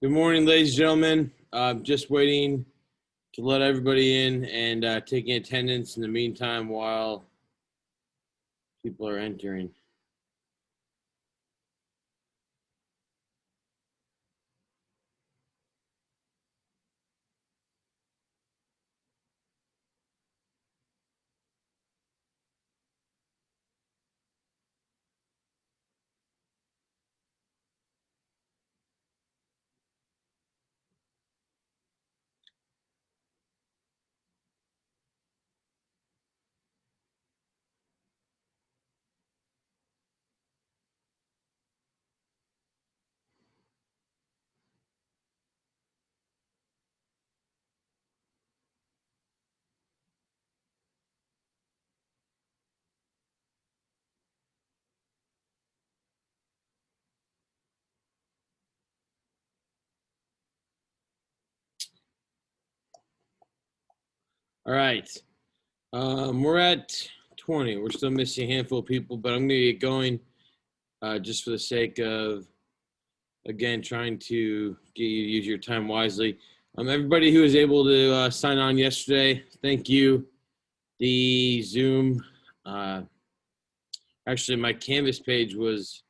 Good morning, ladies and gentlemen. Just waiting to let everybody in and taking attendance in the meantime while people are entering. All right. We're at 20. We're still missing a handful of people, but I'm going to get going just for the sake of, again, trying to get you to use your time wisely. Everybody who was able to sign on yesterday, thank you. The Zoom, actually, my Canvas page was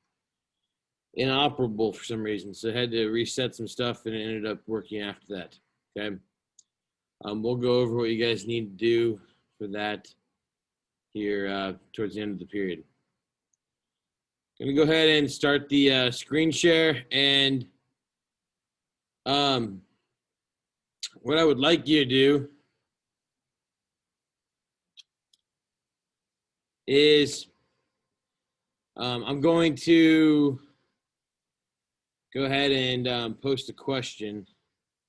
inoperable for some reason, so I had to reset some stuff, and it ended up working after that. Okay. We'll go over what you guys need to do for that here towards the end of the period. I'm gonna go ahead and start the screen share, and what I would like you to do is I'm going to go ahead and post a question,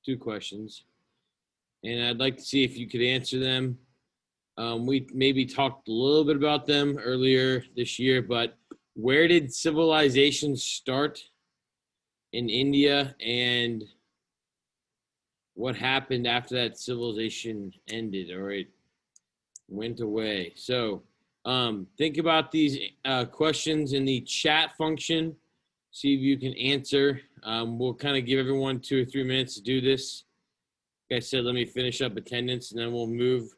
2 questions, and I'd like to see if you could answer them. We maybe talked a little bit about them earlier this year, but where did civilization start in India, and what happened after that civilization ended or it went away? So think about these questions in the chat function. See if you can answer. We'll kind of give everyone 2 or 3 minutes to do this. Like I said, let me finish up attendance, and then we'll move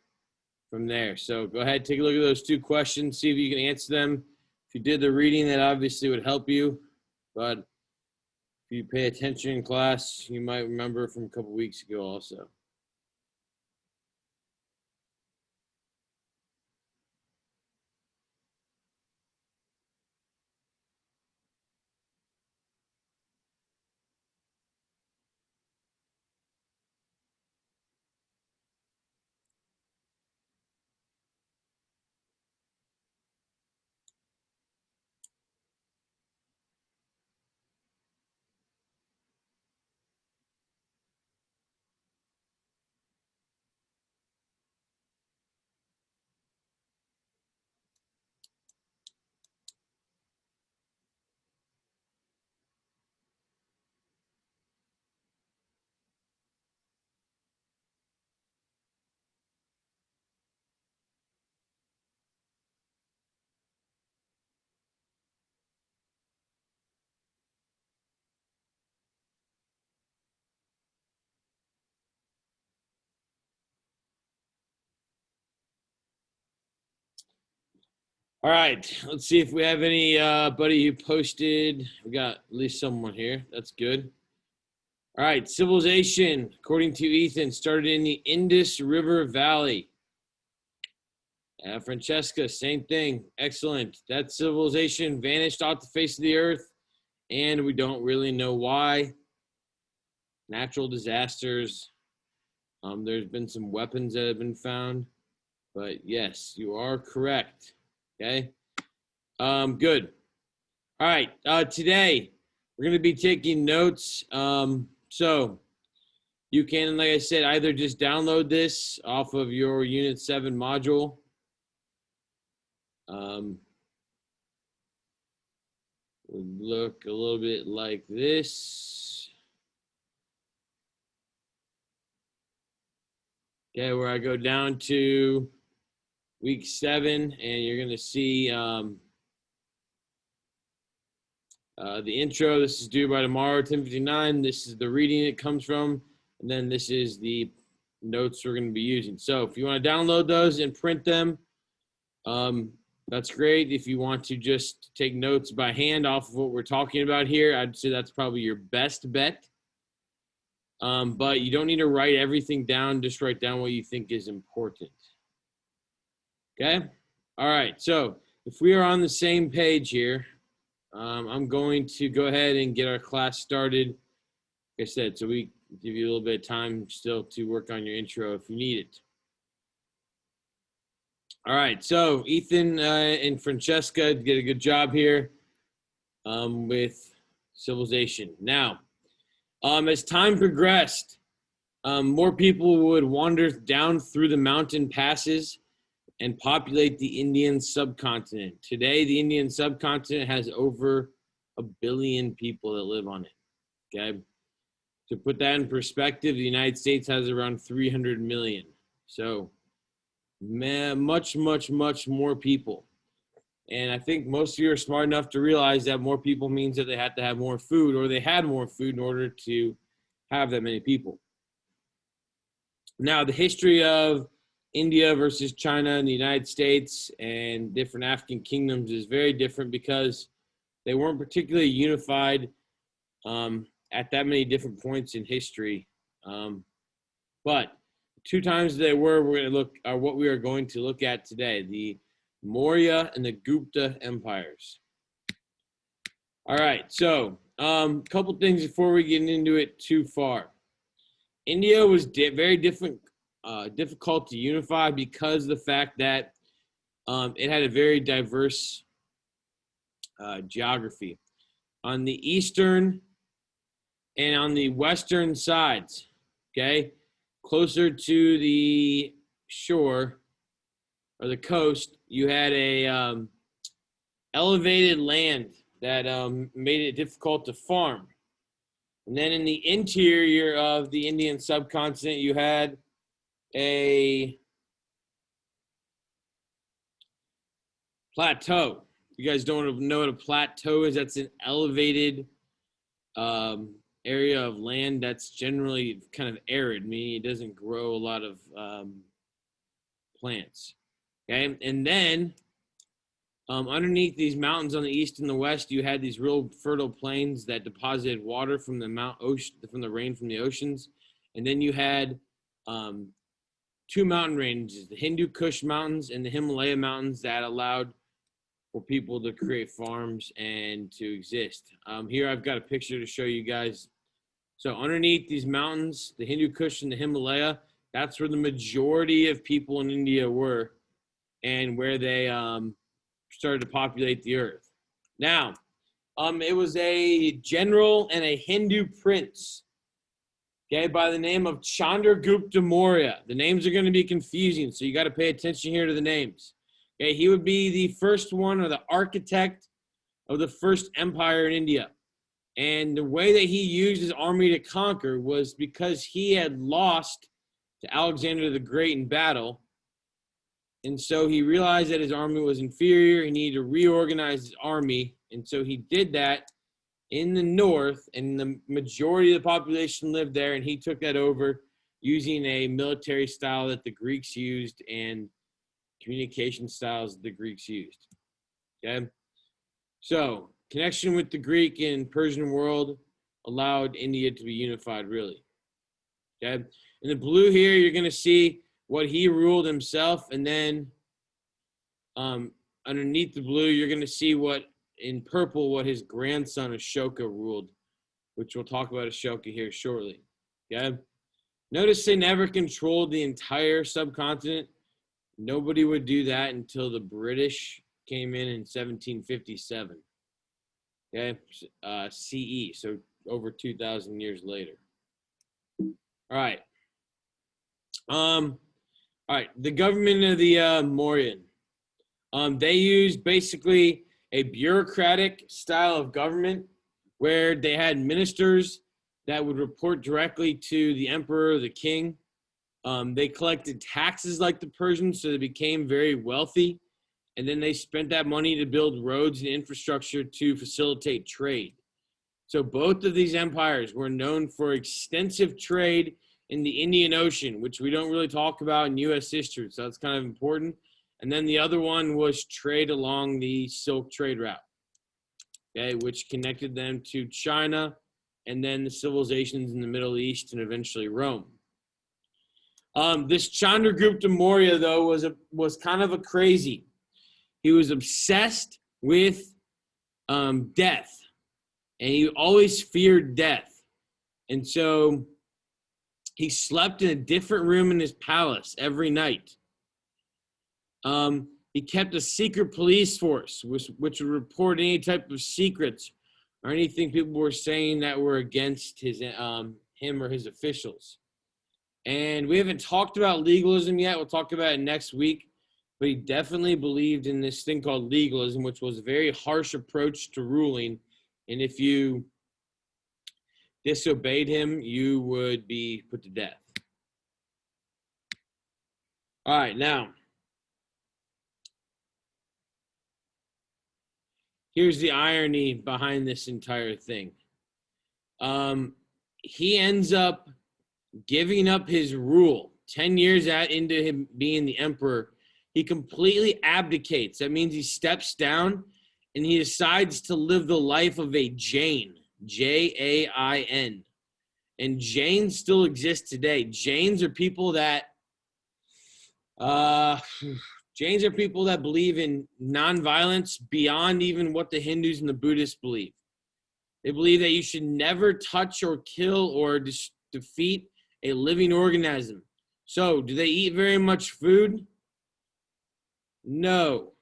from there. So go ahead, take a look at those 2 questions, see if you can answer them. If you did the reading, that obviously would help you, but if you pay attention in class, you might remember from a couple weeks ago also. All right, let's see if we have anybody who posted. We got at least someone here. That's good. All right, civilization, according to Ethan, started in the Indus River Valley. Francesca, same thing. Excellent. That civilization vanished off the face of the earth, and we don't really know why. Natural disasters. There's been some weapons that have been found, but yes, you are correct. Okay. Good. All right. Today we're going to be taking notes. So you can, like I said, either just download this off of your Unit 7 module. Would look a little bit like this. Okay, where I go down to week 7, and you're going to see The intro, this is due by tomorrow, 10:59. This is the reading it comes from. And then this is the notes we're going to be using. So if you want to download those and print them, that's great. If you want to just take notes by hand off of what we're talking about here, I'd say that's probably your best bet. But you don't need to write everything down. Just write down what you think is important. Okay? All right. So if we are on the same page here, I'm going to go ahead and get our class started. Like I said, so we give you a little bit of time still to work on your intro if you need it. All right. So Ethan and Francesca did a good job here with civilization. Now, as time progressed, more people would wander down through the mountain passes and populate the Indian subcontinent. Today, the Indian subcontinent has over 1 billion people that live on it, okay? To put that in perspective, the United States has around 300 million. So, much, much, much more people. And I think most of you are smart enough to realize that more people means that they have to have more food, or they had more food in order to have that many people. Now, the history of India versus China and the United States and different African kingdoms is very different because they weren't particularly unified at that many different points in history. But 2 times they were, we're going to look are what we are going to look at today, the Maurya and the Gupta empires. All right, so a couple things before we get into it too far. India was very difficult to unify because of the fact that it had a very diverse geography. On the eastern and on the western sides, okay, closer to the shore or the coast, you had a elevated land that made it difficult to farm. And then in the interior of the Indian subcontinent, you had a plateau. You guys don't know what a plateau is? That's an elevated area of land that's generally kind of arid, meaning it doesn't grow a lot of plants. Okay, and then underneath these mountains on the east and the west, you had these real fertile plains that deposited water from the rain from the oceans, and then you had 2 mountain ranges, the Hindu Kush Mountains and the Himalaya Mountains, that allowed for people to create farms and to exist. Here I've got a picture to show you guys. So underneath these mountains, the Hindu Kush and the Himalaya, that's where the majority of people in India were and where they started to populate the earth. Now, it was a general and a Hindu prince, okay, by the name of Chandragupta Maurya. The names are going to be confusing, so you got to pay attention here to the names. Okay, he would be the first one, or the architect of the first empire in India. And the way that he used his army to conquer was because he had lost to Alexander the Great in battle. And so he realized that his army was inferior. He needed to reorganize his army. And so he did that in the north, and the majority of the population lived there. And he took that over using a military style that the Greeks used and communication styles the Greeks used. Okay, so connection with the Greek and Persian world allowed India to be unified, really. Okay, in the blue here, you're going to see what he ruled himself, and then underneath the blue, you're going to see what, in purple, what his grandson Ashoka ruled, which we'll talk about Ashoka here shortly. Okay, notice they never controlled the entire subcontinent. Nobody would do that until the British came in 1757. Okay, CE, so over 2,000 years later. All right. All right, the government of the Mauryan. They used basically a bureaucratic style of government where they had ministers that would report directly to the emperor or the king. They collected taxes like the Persians, so they became very wealthy. And then they spent that money to build roads and infrastructure to facilitate trade. So both of these empires were known for extensive trade in the Indian Ocean, which we don't really talk about in U.S. history. So that's kind of important. And then the other one was trade along the Silk Trade Route, okay, which connected them to China and then the civilizations in the Middle East and eventually Rome. This Chandragupta Maurya, though, was kind of a crazy. He was obsessed with death, and he always feared death. And so he slept in a different room in his palace every night. He kept a secret police force, which would report any type of secrets or anything people were saying that were against him or his officials. And we haven't talked about legalism yet. We'll talk about it next week. But he definitely believed in this thing called legalism, which was a very harsh approach to ruling. And if you disobeyed him, you would be put to death. All right, now, here's the irony behind this entire thing. He ends up giving up his rule 10 years into him being the emperor. He completely abdicates. That means he steps down and he decides to live the life of a Jain, Jain. And Jains still exist today. Jains are people that believe in nonviolence beyond even what the Hindus and the Buddhists believe. They believe that you should never touch or kill or defeat a living organism. So, do they eat very much food? No.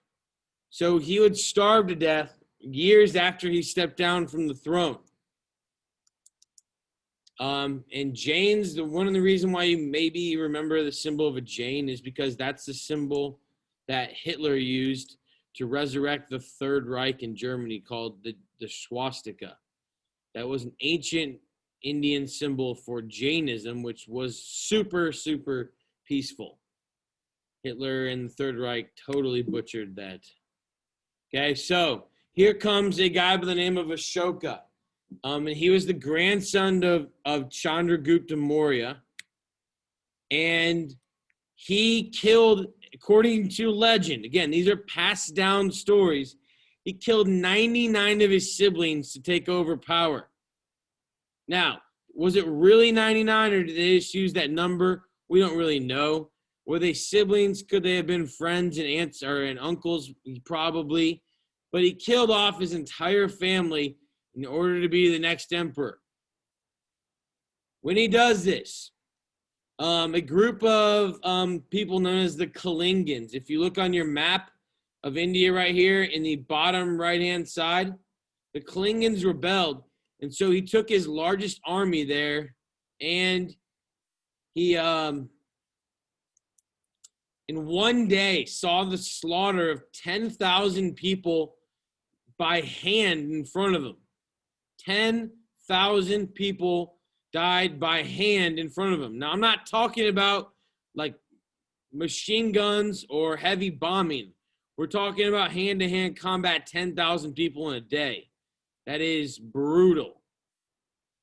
So he would starve to death years after he stepped down from the throne. And Jains, one of the reasons why you maybe remember the symbol of a Jain is because that's the symbol that Hitler used to resurrect the Third Reich in Germany, called the swastika. That was an ancient Indian symbol for Jainism, which was super, super peaceful. Hitler and the Third Reich totally butchered that. Okay, so here comes a guy by the name of Ashoka. And he was the grandson of Chandragupta Maurya. And he killed, according to legend, again, these are passed down stories, he killed 99 of his siblings to take over power. Now, was it really 99 or did they just use that number? We don't really know. Were they siblings? Could they have been friends and aunts and uncles? Probably. But he killed off his entire family in order to be the next emperor. When he does this, a group of people known as the Kalingans, if you look on your map of India right here in the bottom right-hand side, the Kalingans rebelled. And so he took his largest army there, and he in one day saw the slaughter of 10,000 people by hand in front of him. 10,000 people died by hand in front of him. Now, I'm not talking about like machine guns or heavy bombing. We're talking about hand-to-hand combat, 10,000 people in a day. That is brutal.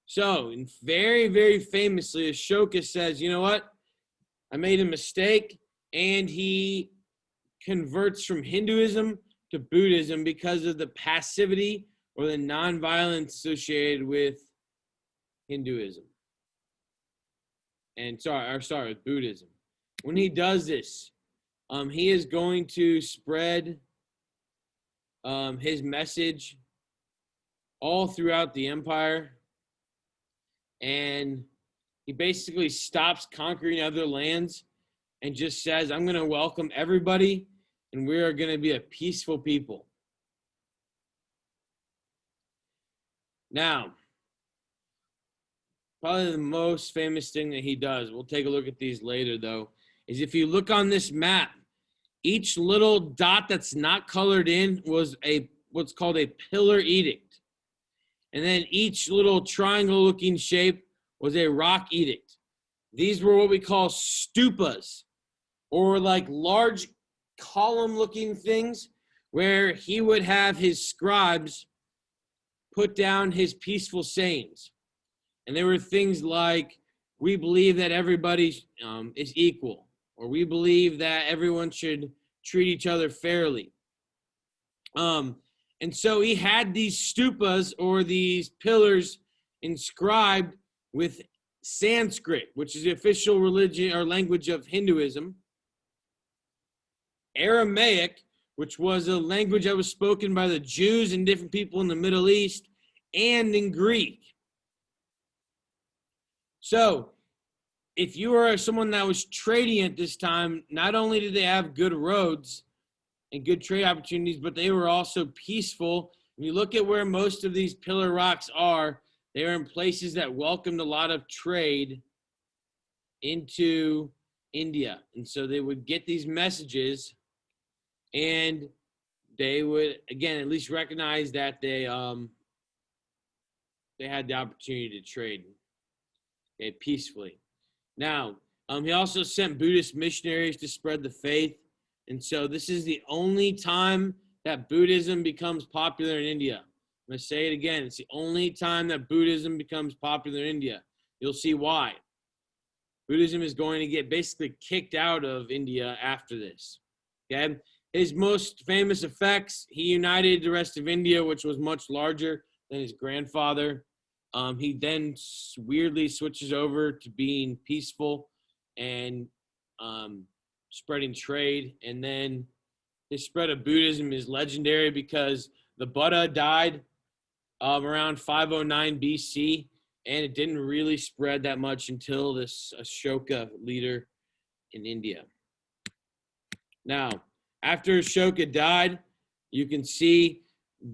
So, and very, very famously, Ashoka says, you know what? I made a mistake. And he converts from Hinduism to Buddhism because of the passivity or the nonviolence associated with Hinduism. And with Buddhism. When he does this, he is going to spread his message all throughout the empire. And he basically stops conquering other lands and just says, I'm going to welcome everybody, and we are going to be a peaceful people. Now, probably the most famous thing that he does, we'll take a look at these later though, is if you look on this map, each little dot that's not colored in was what's called a pillar edict. And then each little triangle looking shape was a rock edict. These were what we call stupas, or like large column-looking things where he would have his scribes put down his peaceful sayings. And there were things like, we believe that everybody is equal, or we believe that everyone should treat each other fairly. And so he had these stupas, or these pillars, inscribed with Sanskrit, which is the official religion or language of Hinduism, Aramaic, which was a language that was spoken by the Jews and different people in the Middle East, and in Greek. So if you were someone that was trading at this time, not only did they have good roads and good trade opportunities, but they were also peaceful. When you look at where most of these pillar rocks are, they are in places that welcomed a lot of trade into India. And so they would get these messages, and they would, again, at least recognize that they had the opportunity to trade peacefully. Now, he also sent Buddhist missionaries to spread the faith. And so this is the only time that Buddhism becomes popular in India. I'm going to say it again. It's the only time that Buddhism becomes popular in India. You'll see why. Buddhism is going to get basically kicked out of India after this. Okay? His most famous effects, he united the rest of India, which was much larger than his grandfather. He then weirdly switches over to being peaceful and spreading trade. And then the spread of Buddhism is legendary because the Buddha died around 509 BC, and it didn't really spread that much until this Ashoka leader in India. Now, after Ashoka died, you can see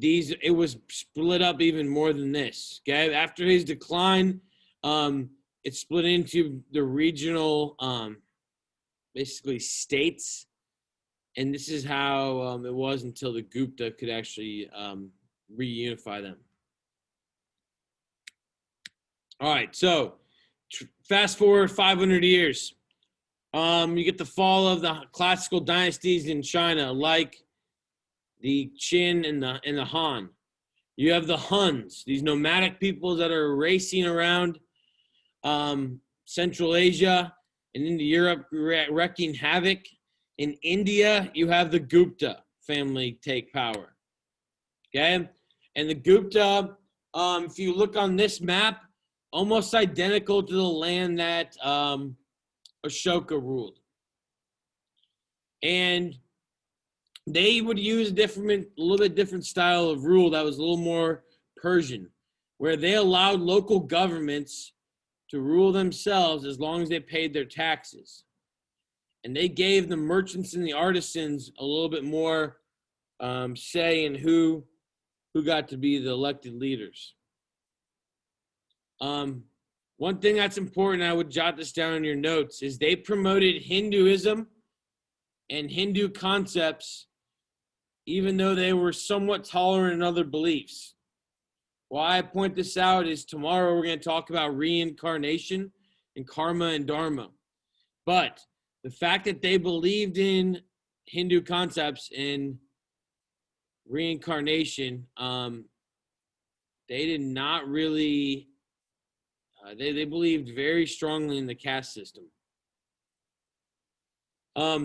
it was split up even more than this. Okay, after his decline, it split into the regional, basically states, and this is how it was until the Gupta could actually reunify them. All right, so fast forward 500 years. You get the fall of the classical dynasties in China, like the Qin and the Han. You have the Huns, these nomadic peoples that are racing around Central Asia and into Europe, wreaking havoc. In India, you have the Gupta family take power. Okay? And the Gupta, if you look on this map, almost identical to the land that Ashoka ruled. And they would use a little bit different style of rule that was a little more Persian, where they allowed local governments to rule themselves as long as they paid their taxes. And they gave the merchants and the artisans a little bit more say in who got to be the elected leaders. One thing that's important, I would jot this down in your notes, is they promoted Hinduism and Hindu concepts, even though they were somewhat tolerant in other beliefs. Why I point this out is tomorrow we're going to talk about reincarnation and karma and dharma. But the fact that they believed in Hindu concepts and reincarnation, they did not really, they believed very strongly in the caste system.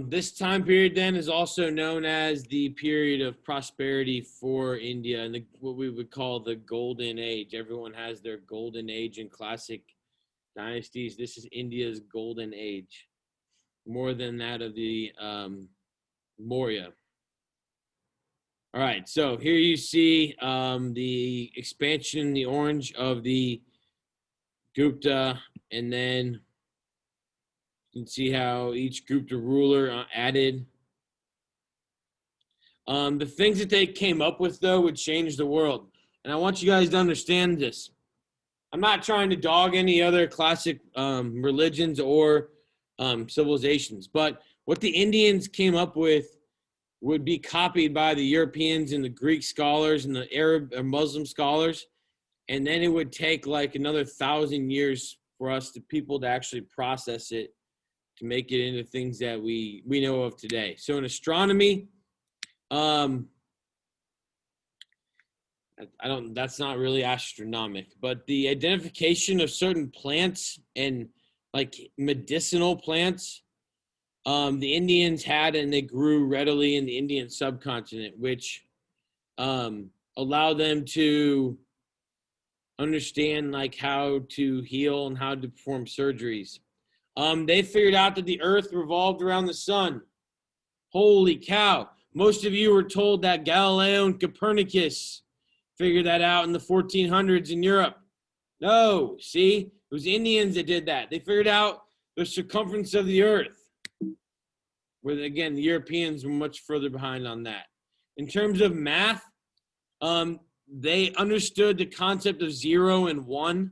This time period then is also known as the period of prosperity for India and what we would call the golden age. Everyone has their golden age in classic dynasties. This is India's golden age, more than that of the Maurya. All right, so here you see the expansion in the orange of the Gupta, and then you can see how each Gupta ruler added. The things that they came up with, though, would change the world. And I want you guys to understand this. I'm not trying to dog any other classic religions or civilizations, but what the Indians came up with would be copied by the Europeans and the Greek scholars and the Arab or Muslim scholars. And then it would take like another 1,000 years for people to actually process it to make it into things that we know of today. So in astronomy, that's not really astronomic, but the identification of certain plants and like medicinal plants, the Indians had, and they grew readily in the Indian subcontinent, which allowed them to understand like how to heal and how to perform surgeries. They figured out that the earth revolved around the sun. Holy cow. Most of you were told that Galileo and Copernicus figured that out in the 1400s in Europe. No, see, it was Indians that did that. They figured out the circumference of the earth, where, again, the Europeans were much further behind on that. In terms of math, they understood the concept of 0 and 1,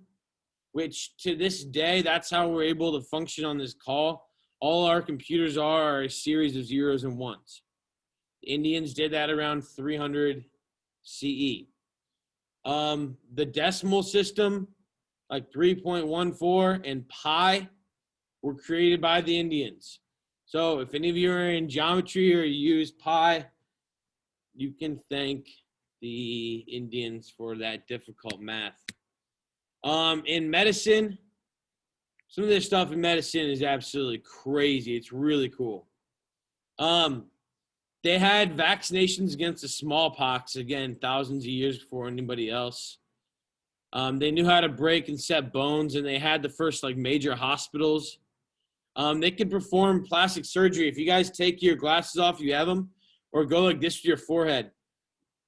which to this day, that's how we're able to function on this call. All our computers are a series of zeros and ones. The Indians did that around 300 CE. The decimal system, like 3.14 and pi, were created by the Indians. So if any of you are in geometry or you use pi, you can thank the Indians for that difficult math. In medicine, some of this stuff in medicine is absolutely crazy. It's really cool. They had vaccinations against the smallpox, again, thousands of years before anybody else. They knew how to break and set bones, and they had the first like major hospitals. They could perform plastic surgery. If you guys take your glasses off, you have them, or go like this to your forehead.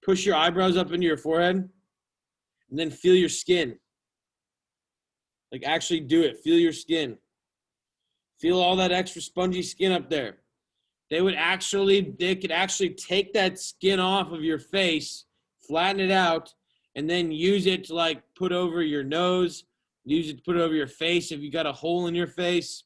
Push your eyebrows up into your forehead, and then feel your skin. Like actually do it. Feel your skin. Feel all that extra spongy skin up there. They could actually take that skin off of your face, flatten it out, and then use it to like put over your nose, use it to put over your face if you got a hole in your face.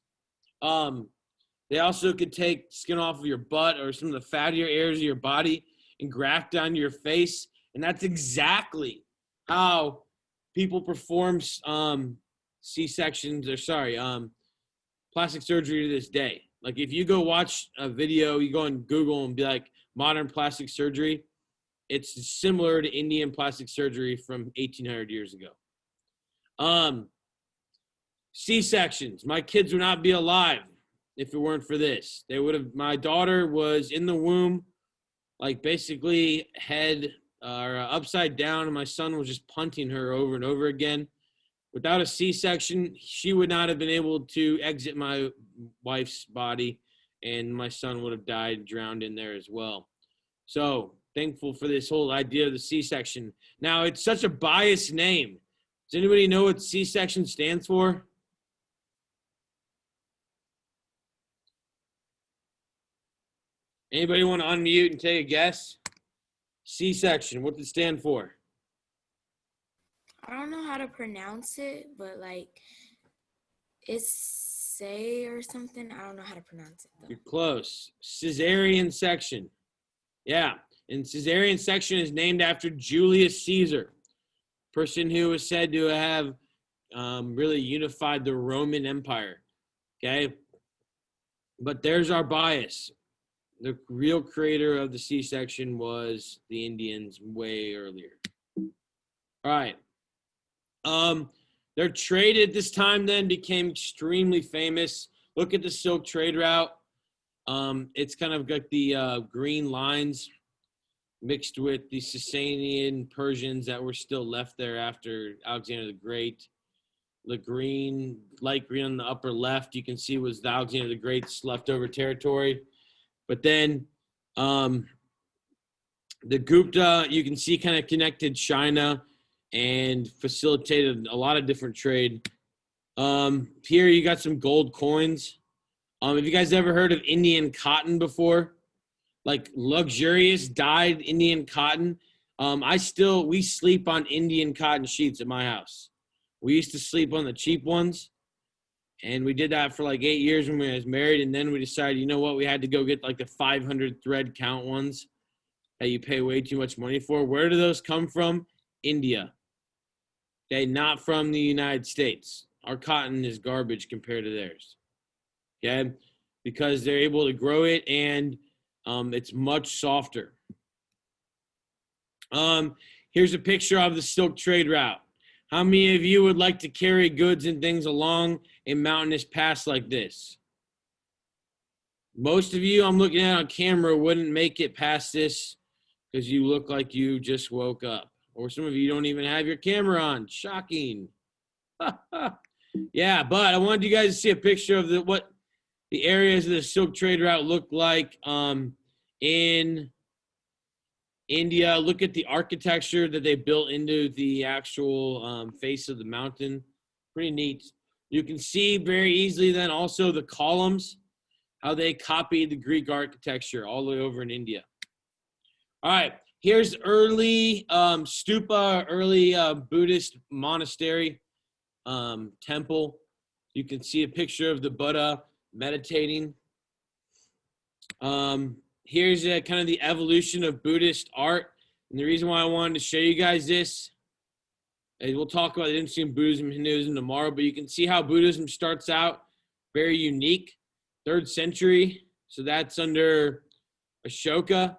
They also could take skin off of your butt or some of the fattier areas of your body and graft onto your face. And that's exactly how people perform plastic surgery to this day. Like if you go watch a video, you go on Google and be like modern plastic surgery, it's similar to Indian plastic surgery from 1800 years ago. C-sections. My kids would not be alive if it weren't for this. My daughter was in the womb, like basically head upside down, and my son was just punting her over and over again. Without a C-section, she would not have been able to exit my wife's body, and my son would have died, drowned in there as well. So thankful for this whole idea of the C-section. Now, it's such a biased name. Does anybody know what C-section stands for? Anybody want to unmute and take a guess? C-section, what does it stand for? I don't know how to pronounce it, but like it's say or something. I don't know how to pronounce it though. You're close. Caesarean section. Yeah. And Caesarean section is named after Julius Caesar, person who is said to have really unified the Roman Empire. Okay. But there's our bias. The real creator of the C-section was the Indians way earlier. All right. Their trade at this time then became extremely famous. Look at the Silk Trade Route. It's kind of got the green lines mixed with the Sasanian Persians that were still left there after Alexander the Great. The green, light green on the upper left, you can see was the Alexander the Great's leftover territory. But then the Gupta, you can see, kind of connected China and facilitated a lot of different trade. Here you got some gold coins. Have you guys ever heard of Indian cotton before? Like luxurious dyed Indian cotton. We sleep on Indian cotton sheets at my house. We used to sleep on the cheap ones. And we did that for like 8 years when we was married. And then we decided, you know what? We had to go get like the 500 thread count ones that you pay way too much money for. Where do those come from? India. Okay, not from the United States. Our cotton is garbage compared to theirs. Okay, because they're able to grow it, and it's much softer. Here's a picture of the silk trade route. How many of you would like to carry goods and things along a mountainous pass like this? Most of you I'm looking at on camera wouldn't make it past this because you look like you just woke up. Or some of you don't even have your camera on. Shocking. Yeah, but I wanted you guys to see a picture of what the areas of the silk trade route look like in India. Look at the architecture that they built into the actual face of the mountain. Pretty neat. You can see very easily then also the columns, how they copied the Greek architecture all the way over in India. All right, here's early stupa, early Buddhist monastery temple. You can see a picture of the Buddha meditating. Here's kind of the evolution of Buddhist art. And the reason why I wanted to show you guys this, and we'll talk about the difference between Buddhism and Hinduism tomorrow, but you can see how Buddhism starts out very unique, 3rd century. So that's under Ashoka.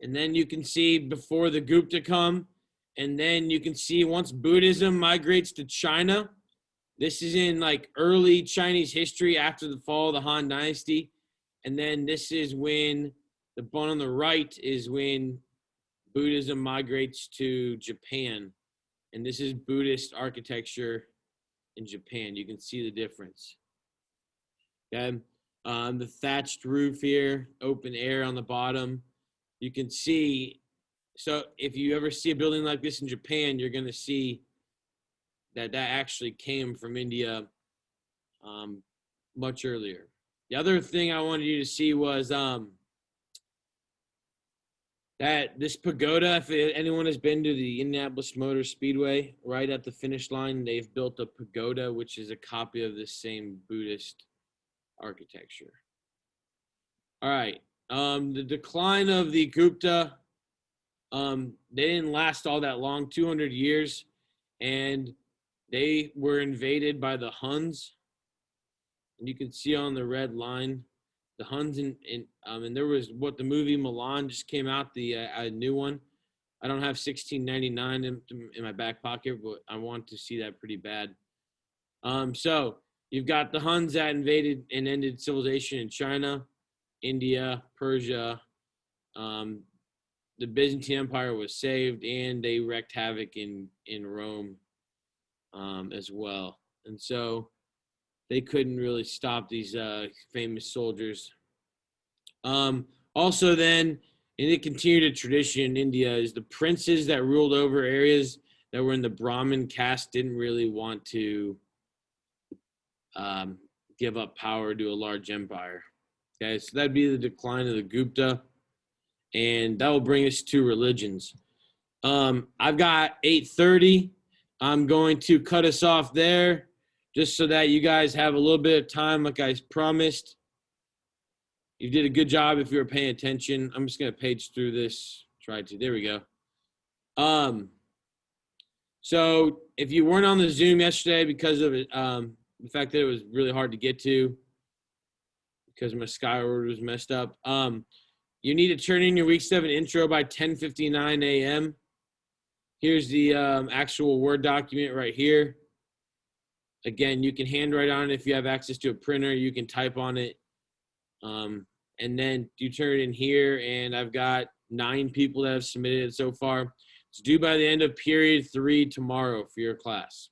And then you can see before the Gupta come. And then you can see once Buddhism migrates to China, this is in like early Chinese history after the fall of the Han Dynasty. And then this is when the one on the right is when Buddhism migrates to Japan. And this is Buddhist architecture in Japan. You can see the difference. Okay. The thatched roof here, open air on the bottom. You can see, so if you ever see a building like this in Japan, you're going to see that actually came from India much earlier. The other thing I wanted you to see was that this pagoda, if anyone has been to the Indianapolis Motor Speedway, right at the finish line, they've built a pagoda, which is a copy of the same Buddhist architecture. All right. The decline of the Gupta, they didn't last all that long, 200 years, and they were invaded by the Huns. And you can see on the red line, the Huns, and there was what the movie Milan just came out, a new one. I don't have 1699 in my back pocket, but I want to see that pretty bad. So you've got the Huns that invaded and ended civilization in China, India, Persia. The Byzantine Empire was saved, and they wreaked havoc in Rome as well. And so they couldn't really stop these famous soldiers. Also then, and it continued a tradition in India, is the princes that ruled over areas that were in the Brahmin caste didn't really want to give up power to a large empire. Okay, so that'd be the decline of the Gupta, and that will bring us to religions. I've got 8:30. I'm going to cut us off there just so that you guys have a little bit of time like I promised. You did a good job if you were paying attention. I'm just going to page through this. Try to. There we go. So if you weren't on the Zoom yesterday because of it, the fact that it was really hard to get to because my Skyward was messed up, you need to turn in your week 7 intro by 10:59 a.m. Here's the actual Word document right here. Again, you can handwrite on it if you have access to a printer. You can type on it. And then you turn it in here, and I've got 9 people that have submitted it so far. It's due by the end of period 3 tomorrow for your class.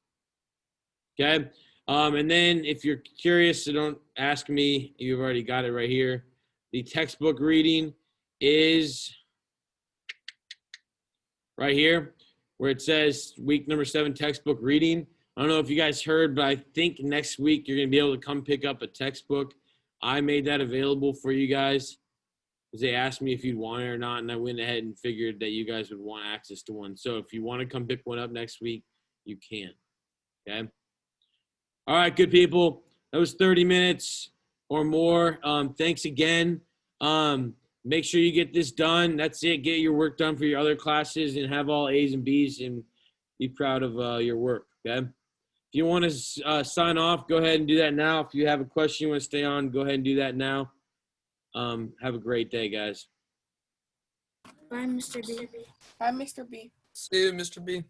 Okay? And then if you're curious, so don't ask me. You've already got it right here. The textbook reading is right here where it says week number 7 textbook reading. I don't know if you guys heard, but I think next week you're going to be able to come pick up a textbook. I made that available for you guys because they asked me if you'd want it or not, and I went ahead and figured that you guys would want access to one. So if you want to come pick one up next week, you can. Okay? All right, good people. That was 30 minutes or more. Thanks again. Make sure you get this done. That's it. Get your work done for your other classes and have all A's and B's and be proud of your work, okay? If you want to sign off, go ahead and do that now. If you have a question you want to stay on, go ahead and do that now. Have a great day, guys. Bye, Mr. B. Bye, Mr. B. See you, Mr. B.